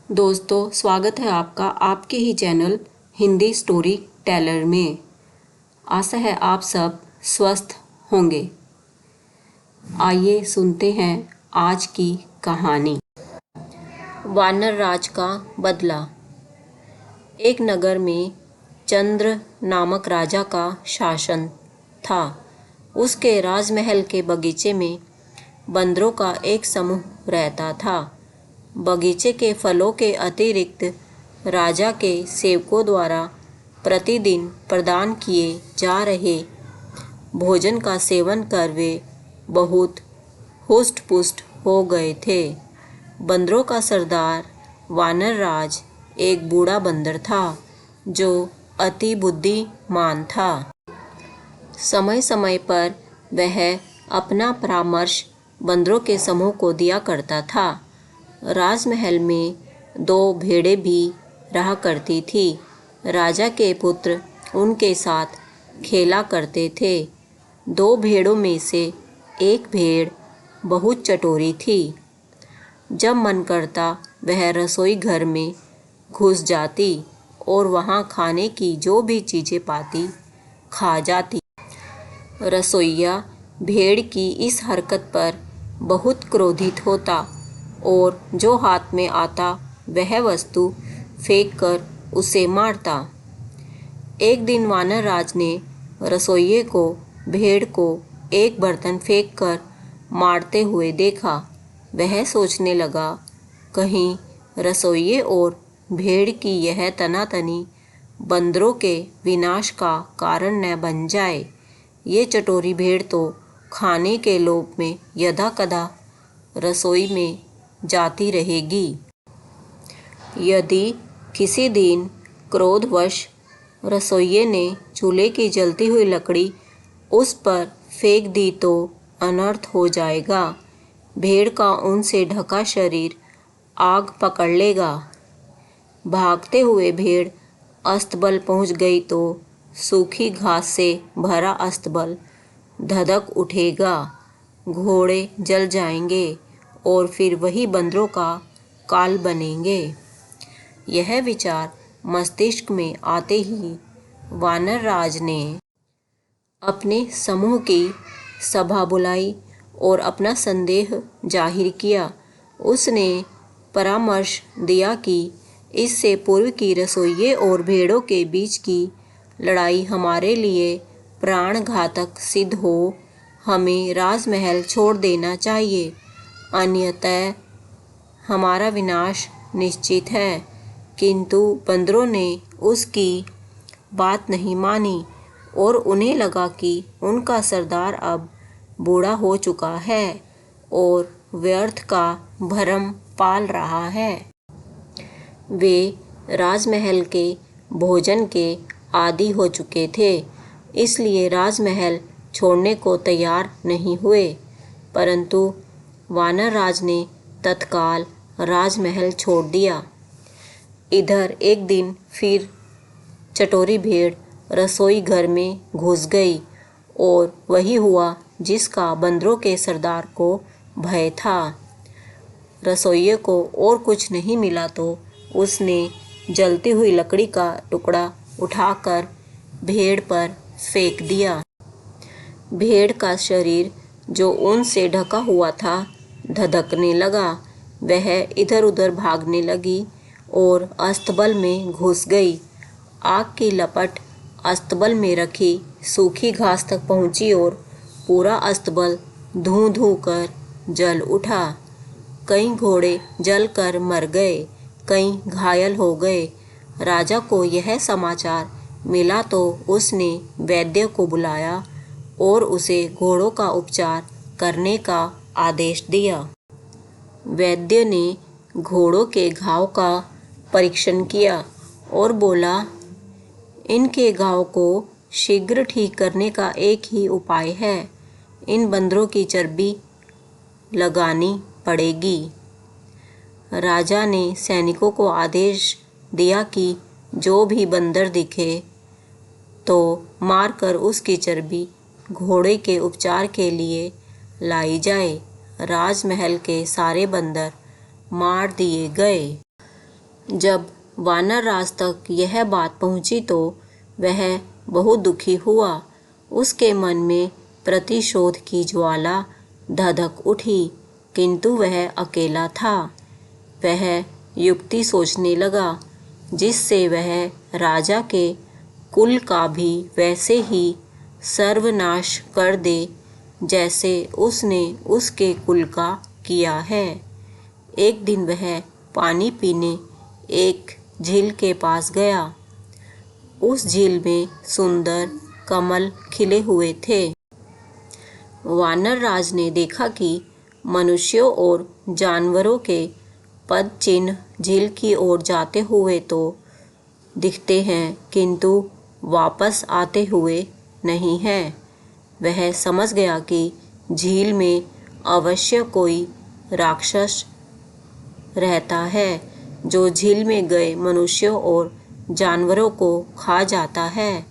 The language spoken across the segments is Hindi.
दोस्तों, स्वागत है आपका आपके ही चैनल हिंदी स्टोरी टेलर में। आशा है आप सब स्वस्थ होंगे। आइए सुनते हैं आज की कहानी। वानर राज का बदला। एक नगर में चंद्र नामक राजा का शासन था। उसके राजमहल के बगीचे में बंदरों का एक समूह रहता था। बगीचे के फलों के अतिरिक्त राजा के सेवकों द्वारा प्रतिदिन प्रदान किए जा रहे भोजन का सेवन कर वे बहुत हुष्ट पुष्ट हो गए थे। बंदरों का सरदार वानर राज एक बूढ़ा बंदर था जो अति बुद्धिमान था। समय समय पर वह अपना परामर्श बंदरों के समूह को दिया करता था। राजमहल में 2 भेड़ें भी रहा करती थी। राजा के पुत्र उनके साथ खेला करते थे। 2 भेड़ों में से एक भेड़ बहुत चटोरी थी। जब मन करता वह रसोई घर में घुस जाती और वहाँ खाने की जो भी चीज़ें पाती खा जाती। रसोइया भेड़ की इस हरकत पर बहुत क्रोधित होता और जो हाथ में आता वह वस्तु फेंककर उसे मारता। एक दिन वानर राज ने रसोइये को भेड़ को एक बर्तन फेंककर मारते हुए देखा। वह सोचने लगा, कहीं रसोइये और भेड़ की यह तनातनी बंदरों के विनाश का कारण न बन जाए। ये चटोरी भेड़ तो खाने के लोभ में यदा कदा रसोई में जाती रहेगी। यदि किसी दिन क्रोधवश रसोइये ने चूल्हे की जलती हुई लकड़ी उस पर फेंक दी तो अनर्थ हो जाएगा। भेड़ का ऊन से ढका शरीर आग पकड़ लेगा। भागते हुए भेड़ अस्तबल पहुंच गई तो सूखी घास से भरा अस्तबल धधक उठेगा। घोड़े जल जाएंगे और फिर वही बंदरों का काल बनेंगे। यह विचार मस्तिष्क में आते ही वानर राज ने अपने समूह की सभा बुलाई और अपना संदेह जाहिर किया। उसने परामर्श दिया कि इससे पूर्व की रसोइये और भेड़ों के बीच की लड़ाई हमारे लिए प्राणघातक सिद्ध हो हमें राजमहल छोड़ देना चाहिए, अन्यथा हमारा विनाश निश्चित है। किंतु बंदरों ने उसकी बात नहीं मानी और उन्हें लगा कि उनका सरदार अब बूढ़ा हो चुका है और व्यर्थ का भरम पाल रहा है। वे राजमहल के भोजन के आदी हो चुके थे, इसलिए राजमहल छोड़ने को तैयार नहीं हुए। परंतु वानर राज ने तत्काल राजमहल छोड़ दिया। इधर एक दिन फिर चटोरी भेड़ रसोई घर में घुस गई और वही हुआ जिसका बंदरों के सरदार को भय था। रसोइये को और कुछ नहीं मिला तो उसने जलती हुई लकड़ी का टुकड़ा उठाकर भेड़ पर फेंक दिया। भेड़ का शरीर जो ऊन से ढका हुआ था धधकने लगा। वह इधर उधर भागने लगी और अस्तबल में घुस गई। आग की लपट अस्तबल में रखी सूखी घास तक पहुंची और पूरा अस्तबल धूं धूं कर जल उठा। कई घोड़े जलकर मर गए, कई घायल हो गए। राजा को यह समाचार मिला तो उसने वैद्य को बुलाया और उसे घोड़ों का उपचार करने का आदेश दिया। वैद्य ने घोड़ों के घाव का परीक्षण किया और बोला, इनके घाव को शीघ्र ठीक करने का एक ही उपाय है, इन बंदरों की चर्बी लगानी पड़ेगी। राजा ने सैनिकों को आदेश दिया कि जो भी बंदर दिखे तो मारकर उसकी चर्बी घोड़े के उपचार के लिए लाई जाए। राजमहल के सारे बंदर मार दिए गए। जब वानर राज तक यह बात पहुंची तो वह बहुत दुखी हुआ। उसके मन में प्रतिशोध की ज्वाला धधक उठी, किंतु वह अकेला था। वह युक्ति सोचने लगा जिससे वह राजा के कुल का भी वैसे ही सर्वनाश कर दे जैसे उसने उसके कुल का किया है। एक दिन वह पानी पीने एक झील के पास गया। उस झील में सुंदर कमल खिले हुए थे। वानर राज ने देखा कि मनुष्यों और जानवरों के पद चिन्ह झील की ओर जाते हुए तो दिखते हैं, किंतु वापस आते हुए नहीं हैं। वह समझ गया कि झील में अवश्य कोई राक्षस रहता है जो झील में गए मनुष्यों और जानवरों को खा जाता है।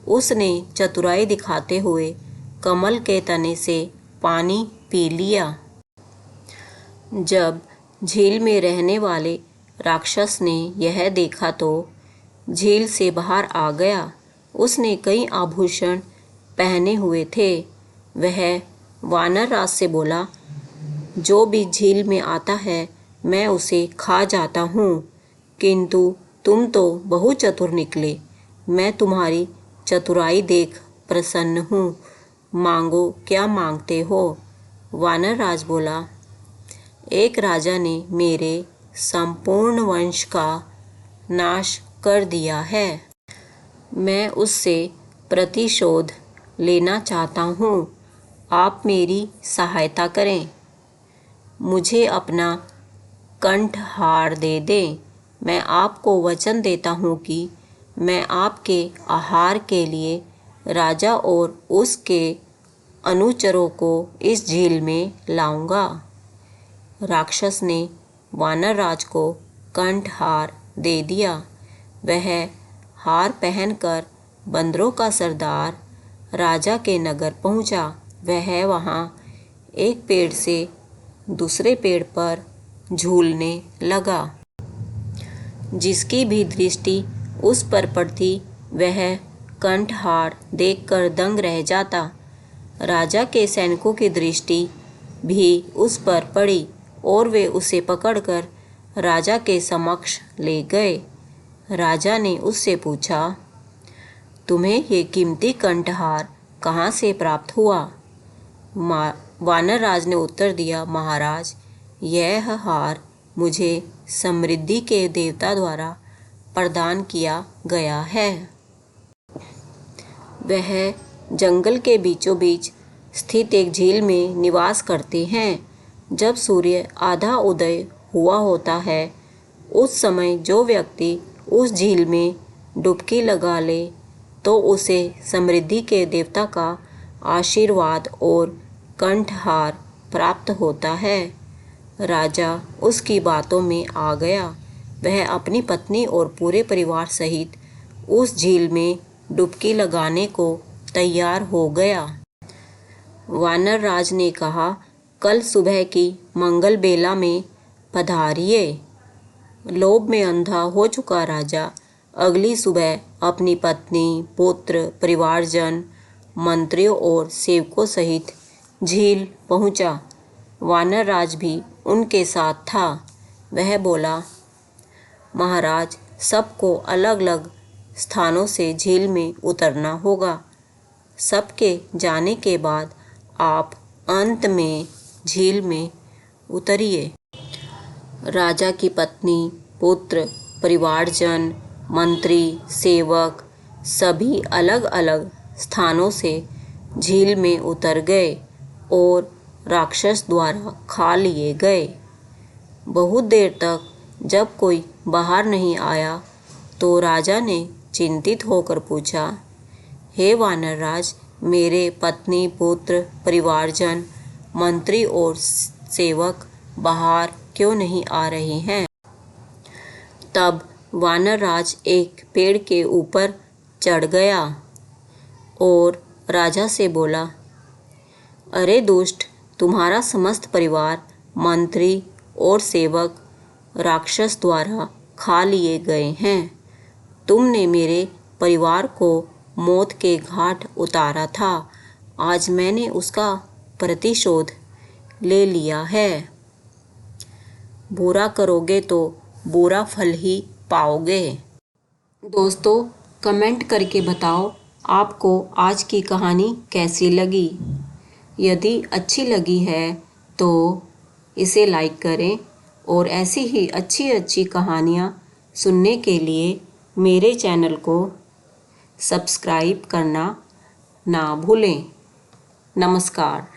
उसने चतुराई दिखाते हुए कमल के तने से पानी पी लिया। जब झील में रहने वाले राक्षस ने यह देखा तो झील से बाहर आ गया। उसने कई आभूषण पहने हुए थे। वह वानर राज से बोला, जो भी झील में आता है मैं उसे खा जाता हूँ, किंतु तुम तो बहुत चतुर निकले। मैं तुम्हारी चतुराई देख प्रसन्न हूँ। मांगो, क्या मांगते हो? वानर राज बोला, एक राजा ने मेरे संपूर्ण वंश का नाश कर दिया है। मैं उससे प्रतिशोध लेना चाहता हूँ। आप मेरी सहायता करें। मुझे अपना कंठहार दे दें। मैं आपको वचन देता हूँ कि मैं आपके आहार के लिए राजा और उसके अनुचरों को इस झील में लाऊंगा। राक्षस ने वानर राज को कंठहार दे दिया। वह हार पहनकर बंदरों का सरदार राजा के नगर पहुंचा। वह वहां एक पेड़ से दूसरे पेड़ पर झूलने लगा। जिसकी भी दृष्टि उस पर पड़ती वह कंठहार देखकर दंग रह जाता। राजा के सैनिकों की दृष्टि भी उस पर पड़ी और वे उसे पकड़कर राजा के समक्ष ले गए। राजा ने उससे पूछा, तुम्हें ये कीमती कंठहार कहाँ से प्राप्त हुआ? वानर राज ने उत्तर दिया, महाराज, यह हार मुझे समृद्धि के देवता द्वारा प्रदान किया गया है। वह जंगल के बीचों बीच स्थित एक झील में निवास करते हैं। जब सूर्य आधा उदय हुआ होता है उस समय जो व्यक्ति उस झील में डुबकी लगा ले तो उसे समृद्धि के देवता का आशीर्वाद और कंठहार प्राप्त होता है। राजा उसकी बातों में आ गया। वह अपनी पत्नी और पूरे परिवार सहित उस झील में डुबकी लगाने को तैयार हो गया। वानर राज ने कहा, कल सुबह की मंगल बेला में पधारिए। लोभ में अंधा हो चुका राजा अगली सुबह अपनी पत्नी, पुत्र, परिवारजन, मंत्रियों और सेवकों सहित झील पहुंचा। वानर राज भी उनके साथ था। वह बोला, महाराज, सबको अलग अलग स्थानों से झील में उतरना होगा। सबके जाने के बाद आप अंत में झील में उतरिए। राजा की पत्नी, पुत्र, परिवारजन, मंत्री, सेवक सभी अलग अलग स्थानों से झील में उतर गए और राक्षस द्वारा खा लिए गए। बहुत देर तक जब कोई बाहर नहीं आया तो राजा ने चिंतित होकर पूछा, हे वानर राज, मेरे पत्नी, पुत्र, परिवारजन, मंत्री और सेवक बाहर क्यों नहीं आ रहे हैं? तब वानर राज एक पेड़ के ऊपर चढ़ गया और राजा से बोला, अरे दुष्ट, तुम्हारा समस्त परिवार, मंत्री और सेवक राक्षस द्वारा खा लिए गए हैं। तुमने मेरे परिवार को मौत के घाट उतारा था। आज मैंने उसका प्रतिशोध ले लिया है। बुरा करोगे तो बुरा फल ही पाओगे। दोस्तों, कमेंट करके बताओ आपको आज की कहानी कैसी लगी। यदि अच्छी लगी है तो इसे लाइक करें और ऐसी ही अच्छी अच्छी कहानियाँ सुनने के लिए मेरे चैनल को सब्सक्राइब करना ना भूलें। नमस्कार।